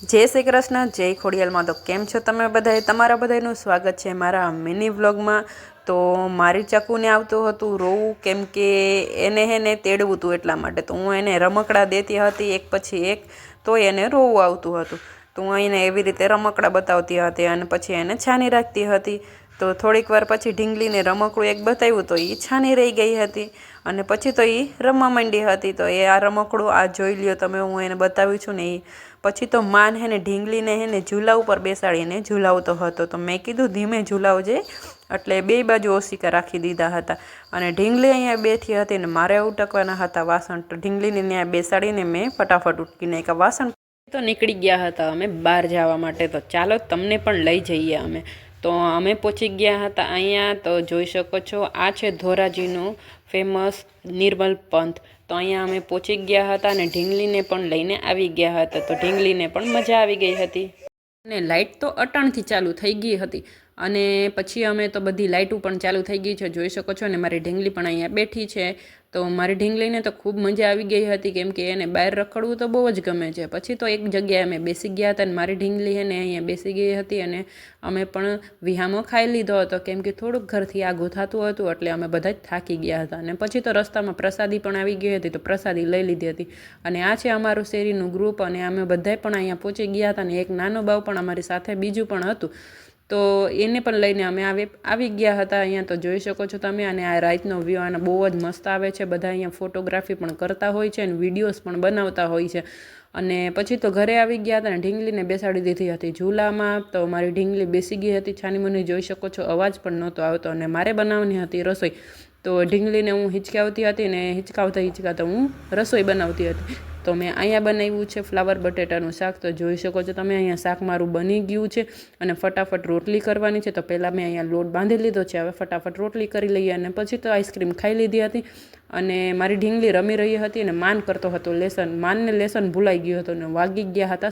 જય શ્રી કૃષ્ણ, જય ખોડિયાલમાં. તો કેમ છો તમે બધાએ? તમારા બધાનું સ્વાગત છે મારા મિની વ્લોગમાં. તો મારી ચકુને આવતું હતું રોવું, કેમ કે એને તેડવું હતું એટલા માટે. તો હું એને રમકડા દેતી હતી એક પછી એક, તો એને રોવું આવતું હતું. તો હું એને એવી રીતે રમકડા બતાવતી હતી અને પછી એને છાની રાખતી હતી. તો થોડીક વાર પછી ઢીંગલીને રમકડું એક બતાવ્યું તો એ છાની રહી ગઈ હતી અને પછી તો એ રમવા માંડી હતી. તો એ આ રમકડું આ જોઈ લ્યો તમે, હું એને બતાવ્યું છું ને એ. પછી તો માન હેને ઢીંગલીને ઝૂલા ઉપર બેસાડીને ઝૂલાવતો હતો. તો મેં કીધું ધીમે ઝૂલાવજે, એટલે બે બાજુ ઓશિકા રાખી દીધા હતા. અને ઢીંગલી અહીંયા બેઠી હતી ને મારે ઉટકવાના હતા વાસણ. તો ઢીંગલીને ત્યાં બેસાડીને મેં ફટાફટ ઉટકી નાખ્યા વાસણ. તો નીકળી ગયા હતા અમે બહાર જવા માટે. તો ચાલો તમને પણ લઈ જઈએ અમે. તો અમે પહોંચી ગયા હતા અહીંયા. તો જોઈ શકો છો આ છે ધોરાજીનું ફેમસ નિર્મલ પંથ. તો અહીંયા અમે પહોંચી ગયા હતા અને ઢીંગલીને પણ લઈને આવી ગયા હતા. તો ઢીંગલીને પણ મજા આવી ગઈ હતી અને લાઇટ તો અટાણથી ચાલુ થઈ ગઈ હતી. અને પછી અમે તો બધી લાઇટો પણ ચાલુ થઈ ગઈ છે, જોઈ શકો છો. અને મારી ઢીંગલી પણ અહીંયા બેઠી છે. તો મારી ઢીંગલીને તો ખૂબ મજા આવી ગઈ હતી, કેમ કે એને બહાર રખડવું તો બહુ જ ગમે છે. પછી તો એક જગ્યાએ અમે બેસી ગયા હતા અને મારી ઢીંગલી એને અહીંયા બેસી ગઈ હતી અને અમે પણ વિહામો ખાઈ લીધો હતો, કેમ કે થોડુંક ઘરથી આઘું થતું હતું એટલે અમે બધા જ થાકી ગયા હતા. અને પછી તો રસ્તામાં પ્રસાદી પણ આવી ગઈ હતી, તો પ્રસાદી લઈ લીધી હતી. અને આ છે અમારું શેરીનું ગ્રુપ અને અમે બધાય પણ અહીંયા પહોંચી ગયા હતા. અને એક નાનો બાવ પણ અમારી સાથે બીજું પણ હતું, તો એને પણ લઈને અમે આવી ગયા હતા અહીંયા. તો જોઈ શકો છો તમે. અને આ રાતનો વ્યૂ આને બહુ જ મસ્ત આવે છે. બધા અહીંયા ફોટોગ્રાફી પણ કરતા હોય છે અને વિડીયોઝ પણ બનાવતા હોય છે. અને પછી તો ઘરે આવી ગયા હતા અને ઢીંગલીને બેસાડી દીધી હતી ઝૂલામાં. તો મારી ઢીંગલી બેસી ગઈ હતી છાની મને, જોઈ શકો છો. અવાજ પણ નહોતો આવતો અને મારે બનાવવાની હતી રસોઈ. તો ઢીંગલીને હું હિંચકાવતી હતી ને હિંચકાવતા હું રસોઈ બનાવતી હતી. તો મેં અહીંયા બનાવ્યું છે ફ્લાવર બટેટાનું શાક. તો જોઈ શકો છો તમે અહીંયા શાક મારું બની ગયું છે અને ફટાફટ રોટલી કરવાની છે. તો પહેલાં મેં અહીંયા લોટ બાંધી લીધો છે, હવે ફટાફટ રોટલી કરી લઈએ. અને પછી તો આઈસ્ક્રીમ ખાઈ લીધી હતી. અને મારી ઢીંગલી રમી રહી હતી અને માન કરતો હતો લેસન. માનને લેસન ભૂલાઈ ગયું હતું અને વાગી ગયા હતા